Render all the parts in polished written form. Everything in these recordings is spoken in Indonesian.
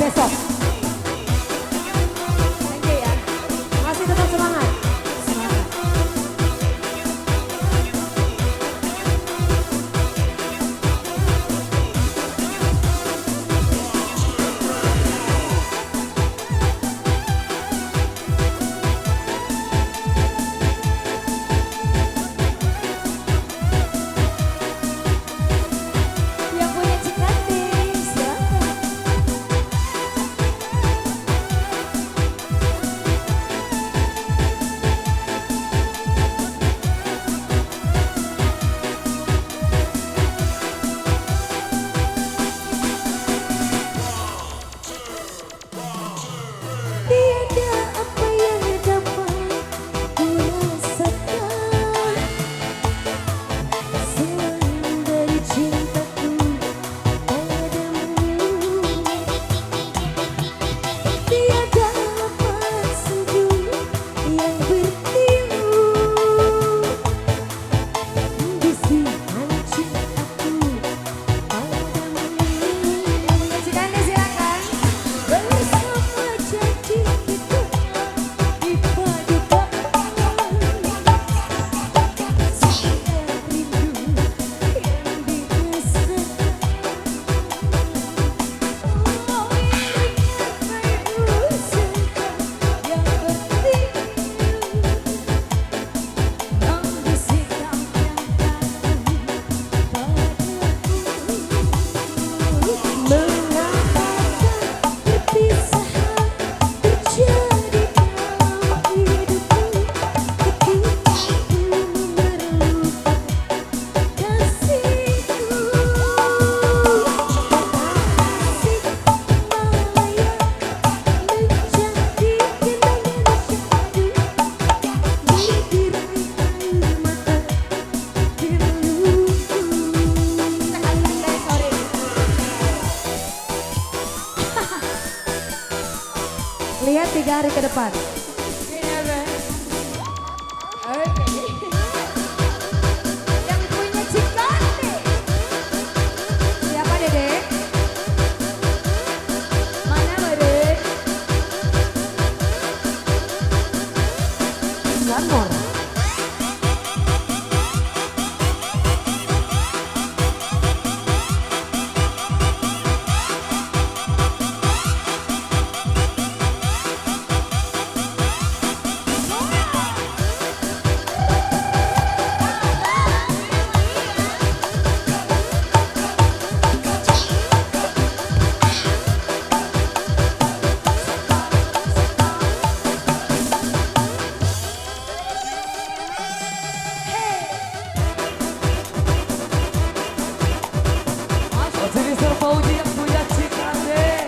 besok. Thank you ya. Masih tetap semangat. Semangat. Yang punya Cikantik, silakan. Tiada apa yang dapat dirasakan selain dari cintaku padamu. Tiada apa senyum yang bertiup bisikan cintaku padamu. Cikantik silakan. Bersama janji kita dipadukan setiap rindu yang dirasakan. Oh indahnya usaha yang bertiup membisikkan cintaku padaku. Mengatakan perpisahan terjadi dalam hidupku ketika aku memerlukan kasihku. Asik Malaya menjadi kenangan syahdu butirai air mata piluku. Lihat 3 hari ke depan. Yang punya Cikantik. Siapa Dede? Mana Dede? Glamor. Jadi Serpauji yang punya Cikantik.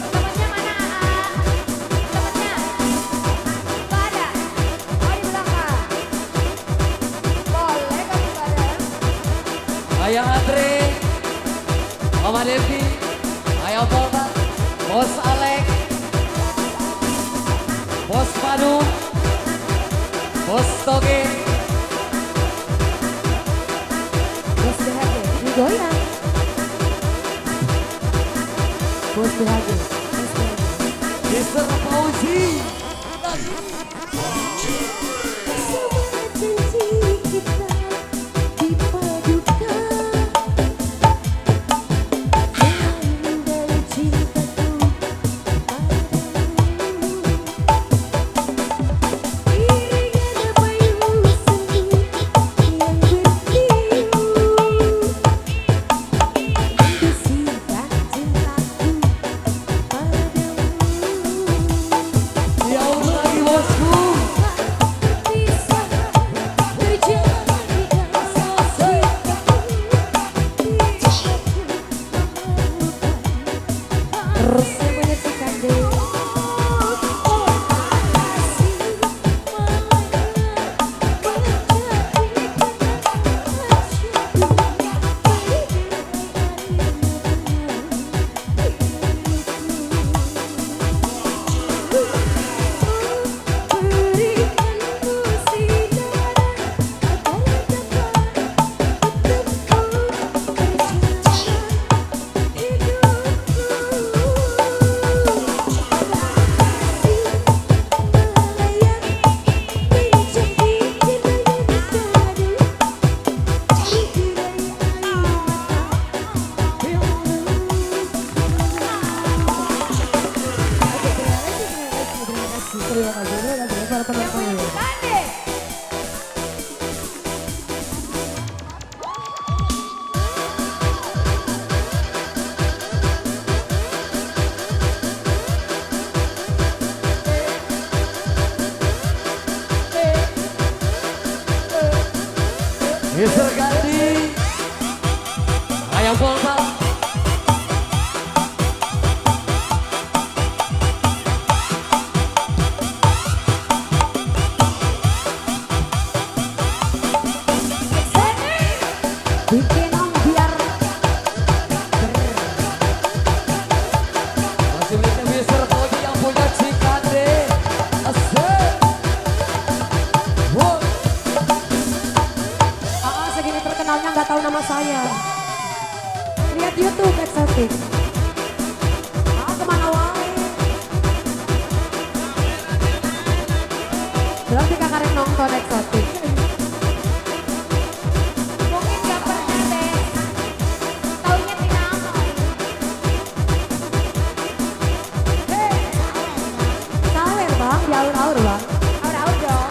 Temannya mana? Temannya? Gak ada? Oh di belakang. Boleh kamu bareng? Ayah Andre, Mama Devi, Ayah Polta, Bos Alek, Bos Padu, Bos Toge, Bos BHG, digoyang. Bos BHG, Bos BHG. di Serpauji. Bersama janji kita dipadukan selain dari cintaku padamu. Iringan payung sendu yang bertiup bisikan cintaku padamu. Ya Allah lagi bosku. Terima kasih para penonton. Mister Gandhi, ayam polpa. Bikin om biar Masih miliknya Mister Togi yang punya Cikande. Asik. Wow. segini terkenalnya nggak tahu nama saya. Lihat YouTube eksotik. Kemana wae? Berarti kakak rek nonton eksotik. Mungkin gak pernah deh. Taunya Tinamon. Sawer bang, diaur-aur bang. Aur-aur dong.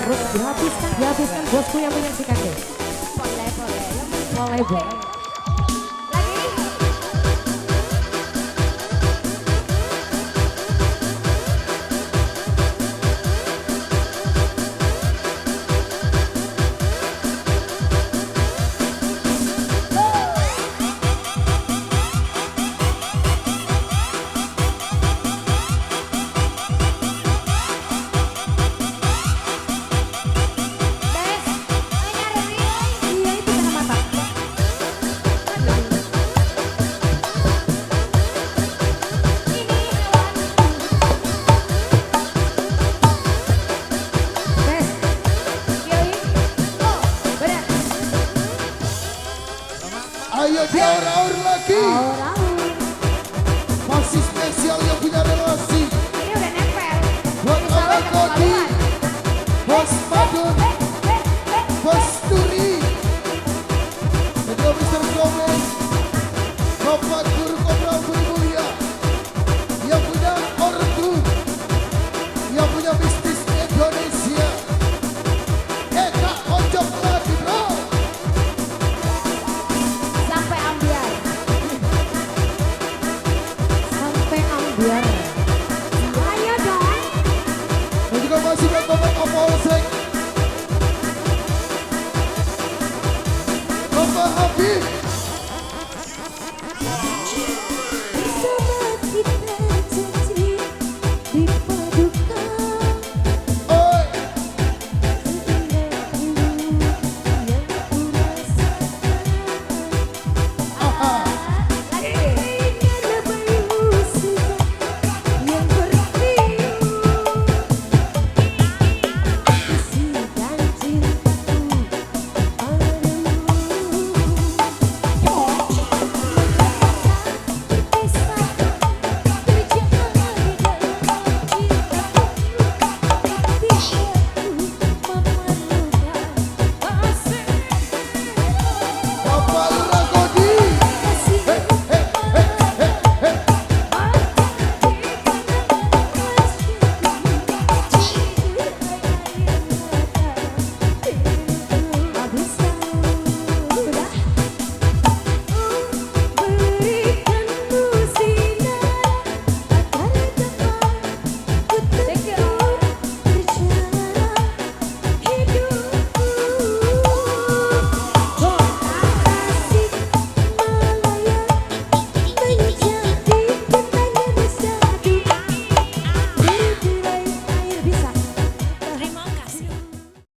Terus dihabiskan bosku yang menyaksikan deh. Boleh. Boleh boleh. Lagi. Iya itu kena mata. Bes, Oh, berat. Ayo diaur-aur lagi. aura